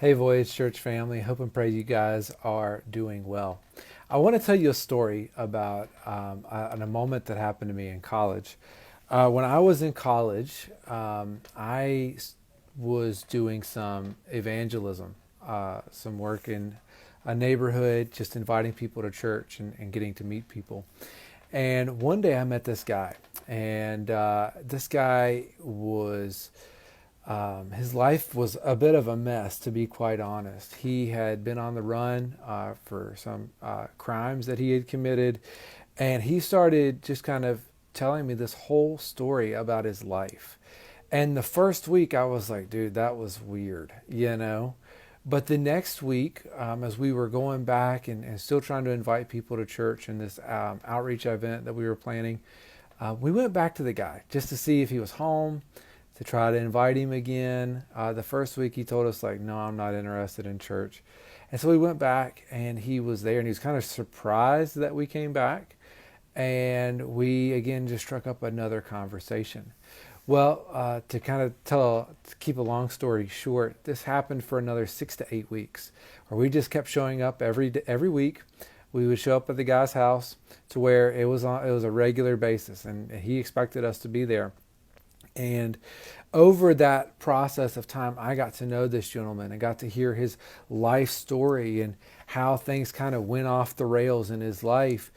Hey, Voyage Church family. Hope and pray you guys are doing well. I want to tell you a story about a moment that happened to me in college. When I was in college, was doing some evangelism, some work in a neighborhood, just inviting people to church and getting to meet people. And one day I met this guy, and this guy was his life was a bit of a mess, to be quite honest. He had been on the run for some crimes that he had committed, and he started just kind of telling me this whole story about his life. And the first week, I was like, dude, that was weird, you know? But the next week, as we were going back and still trying to invite people to church in this outreach event that we were planning, we went back to the guy just to see if he was home, to try to invite him again. The first week he told us like, no, I'm not interested in church. And so we went back and he was there and he was kind of surprised that we came back. And we again just struck up another conversation. Well, to keep a long story short, this happened for another 6 to 8 weeks, where we just kept showing up every week. We would show up at the guy's house to where it was a regular basis, and he expected us to be there. And over that process of time, I got to know this gentleman and got to hear his life story and how things kind of went off the rails in his life.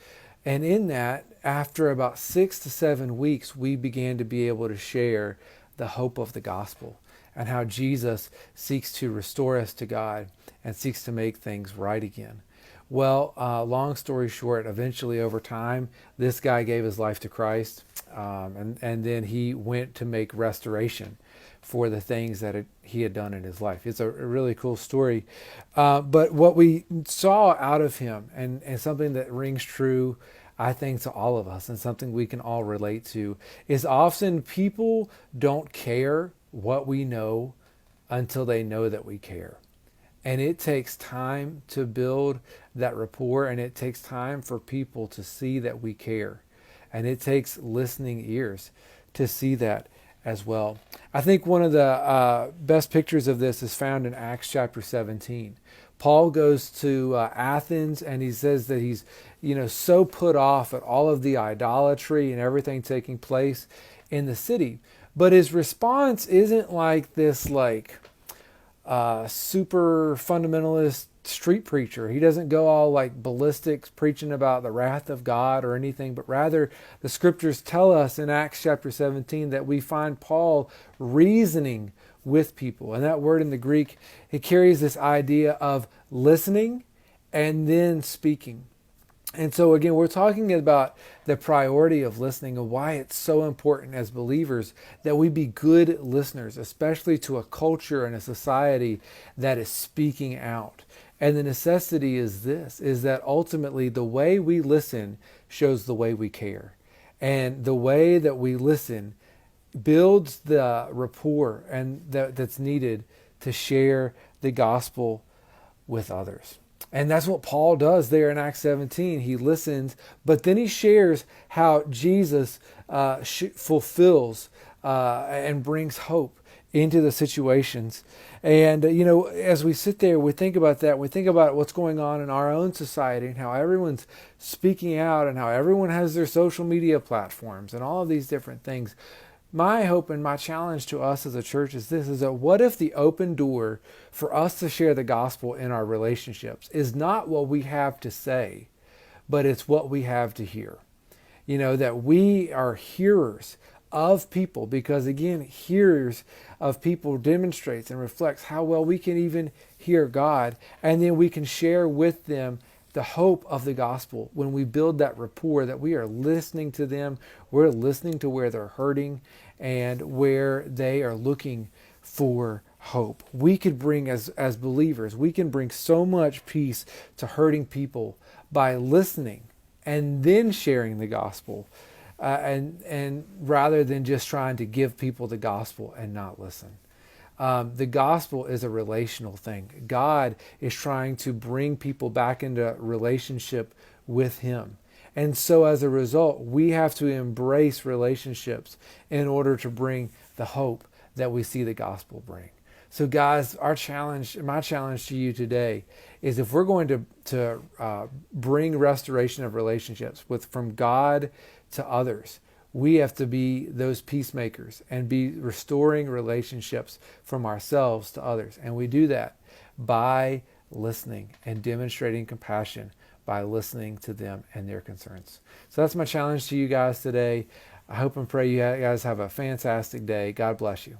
And in that, after about 6 to 7 weeks, we began to be able to share the hope of the gospel and how Jesus seeks to restore us to God and seeks to make things right again. Well, long story short, eventually over time, this guy gave his life to Christ, and then he went to make restoration for the things that he had done in his life. It's a really cool story. But what we saw out of him, and something that rings true, I think, to all of us, and something we can all relate to, is often people don't care what we know until they know that we care. And it takes time to build that rapport, and it takes time for people to see that we care. And it takes listening ears to see that as well. I think one of the best pictures of this is found in Acts chapter 17. Paul goes to Athens, and he says that he's, so put off at all of the idolatry and everything taking place in the city. But his response isn't like this, super fundamentalist street preacher. He doesn't go all like ballistic preaching about the wrath of God or anything, but rather the scriptures tell us in Acts chapter 17 that we find Paul reasoning with people. And that word in the Greek, it carries this idea of listening and then speaking. And so again, we're talking about the priority of listening and why it's so important as believers that we be good listeners, especially to a culture and a society that is speaking out. And the necessity is that ultimately the way we listen shows the way we care. And the way that we listen builds the rapport and that's needed to share the gospel with others. And that's what Paul does there in Acts 17. He listens, but then he shares how Jesus fulfills and brings hope into the situations. And, as we sit there, we think about that. We think about what's going on in our own society and how everyone's speaking out and how everyone has their social media platforms and all of these different things. My hope and my challenge to us as a church is this, is that what if the open door for us to share the gospel in our relationships is not what we have to say, but it's what we have to hear. That we are hearers of people, because again, hearers of people demonstrates and reflects how well we can even hear God, and then we can share with them the hope of the gospel when we build that rapport, that we are listening to them, we're listening to where they're hurting and where they are looking for hope. We could bring, as believers, we can bring so much peace to hurting people by listening and then sharing the gospel, and rather than just trying to give people the gospel and not listen. The gospel is a relational thing. God is trying to bring people back into relationship with Him. And so as a result, we have to embrace relationships in order to bring the hope that we see the gospel bring. So, guys, my challenge to you today is if we're going to bring restoration of relationships from God to others, we have to be those peacemakers and be restoring relationships from ourselves to others. And we do that by listening and demonstrating compassion by listening to them and their concerns. So that's my challenge to you guys today. I hope and pray you guys have a fantastic day. God bless you.